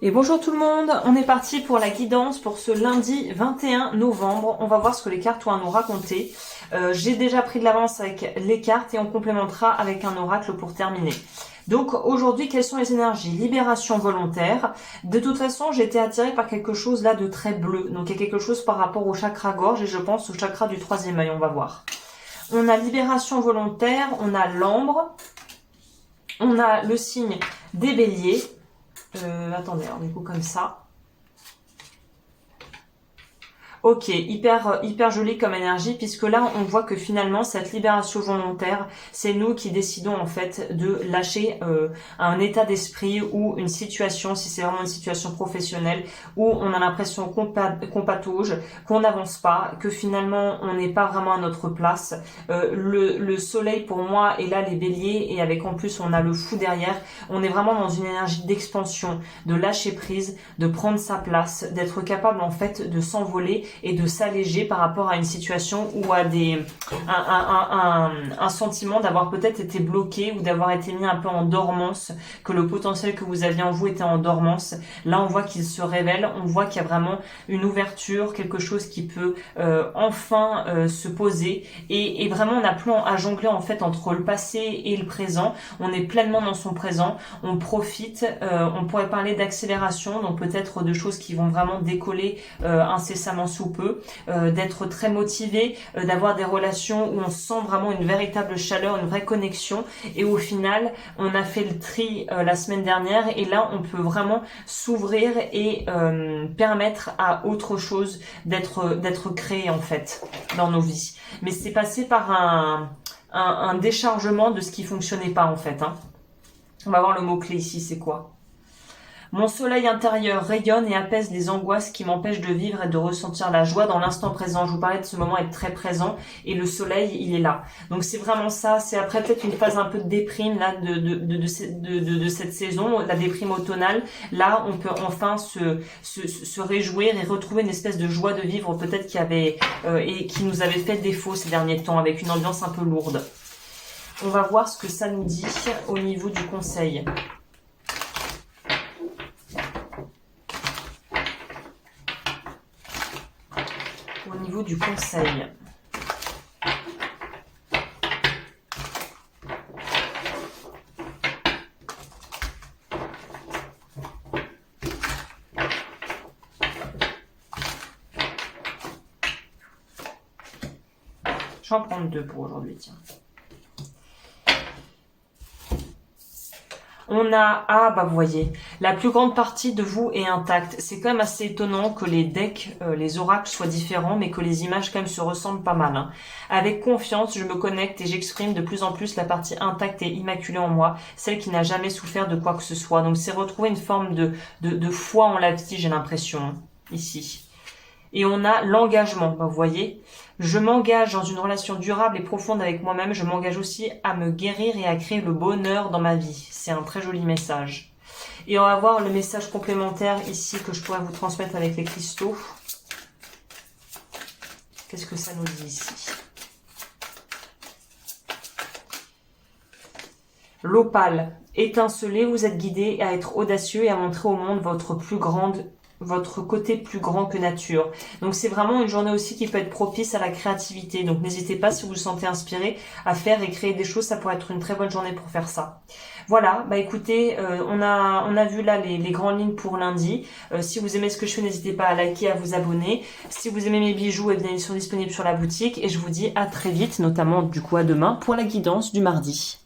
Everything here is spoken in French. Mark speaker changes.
Speaker 1: Et bonjour tout le monde, on est parti pour la guidance pour ce lundi 21 novembre. On va voir ce que les cartes ont à nous raconter. J'ai déjà pris de l'avance avec les cartes et on complémentera avec un oracle pour terminer. Donc aujourd'hui, quelles sont les énergies? Libération volontaire. De toute façon, j'ai été attirée par quelque chose là de très bleu. Donc il y a quelque chose par rapport au chakra gorge et je pense au chakra du troisième œil, on va voir. On a libération volontaire, on a l'ambre, on a le signe des béliers. Attendez, alors du coup comme ça. Ok, hyper joli comme énergie, puisque là on voit que finalement cette libération volontaire, c'est nous qui décidons en fait de lâcher un état d'esprit ou une situation, si c'est vraiment une situation professionnelle, où on a l'impression qu'on patauge, qu'on n'avance pas, que finalement on n'est pas vraiment à notre place. Le soleil pour moi est là, les béliers, et avec en plus on a le fou derrière, on est vraiment dans une énergie d'expansion, de lâcher prise, de prendre sa place, d'être capable en fait de s'envoler et de s'alléger par rapport à une situation ou à un sentiment d'avoir peut-être été bloqué ou d'avoir été mis un peu en dormance, que le potentiel que vous aviez en vous était en dormance. Là, on voit qu'il se révèle, on voit qu'il y a vraiment une ouverture, quelque chose qui peut enfin se poser et vraiment on n'a plus à jongler en fait entre le passé et le présent. On est pleinement dans son présent, on profite, on pourrait parler d'accélération, donc peut-être de choses qui vont vraiment décoller incessamment sous peu, d'être très motivé, d'avoir des relations où on sent vraiment une véritable chaleur, une vraie connexion, et au final on a fait le tri la semaine dernière et là on peut vraiment s'ouvrir et permettre à autre chose d'être créé en fait dans nos vies. Mais c'est passé par un déchargement de ce qui fonctionnait pas en fait. On va voir le mot-clé ici, c'est quoi? Mon soleil intérieur rayonne et apaise les angoisses qui m'empêchent de vivre et de ressentir la joie dans l'instant présent. Je vous parlais de ce moment être très présent et le soleil, il est là. Donc c'est vraiment ça. C'est après peut-être une phase un peu de déprime là de cette saison, la déprime automnale. Là, on peut enfin se réjouir et retrouver une espèce de joie de vivre peut-être qui avait et qui nous avait fait défaut ces derniers temps avec une ambiance un peu lourde. On va voir ce que ça nous dit au niveau du conseil. Au niveau du conseil. Je vais en prendre deux pour aujourd'hui, tiens. On a, vous voyez, la plus grande partie de vous est intacte. C'est quand même assez étonnant que les decks, les oracles soient différents, mais que les images quand même se ressemblent pas mal. Avec confiance, je me connecte et j'exprime de plus en plus la partie intacte et immaculée en moi, celle qui n'a jamais souffert de quoi que ce soit. Donc c'est retrouver une forme de foi en la vie, j'ai l'impression, ici. Et on a l'engagement, vous voyez. Je m'engage dans une relation durable et profonde avec moi-même. Je m'engage aussi à me guérir et à créer le bonheur dans ma vie. C'est un très joli message. Et on va voir le message complémentaire ici que je pourrais vous transmettre avec les cristaux. Qu'est-ce que ça nous dit ici? L'opale. Étincelez, vous êtes guidé à être audacieux et à montrer au monde votre côté plus grand que nature. Donc c'est vraiment une journée aussi qui peut être propice à la créativité. Donc n'hésitez pas, si vous vous sentez inspiré, à faire et créer des choses. Ça pourrait être une très bonne journée pour faire ça. Voilà, écoutez, on a vu là les grandes lignes pour lundi. Si vous aimez ce que je fais, n'hésitez pas à liker, à vous abonner. Si vous aimez mes bijoux, eh bien, ils sont disponibles sur la boutique. Et je vous dis à très vite, notamment du coup à demain, pour la guidance du mardi.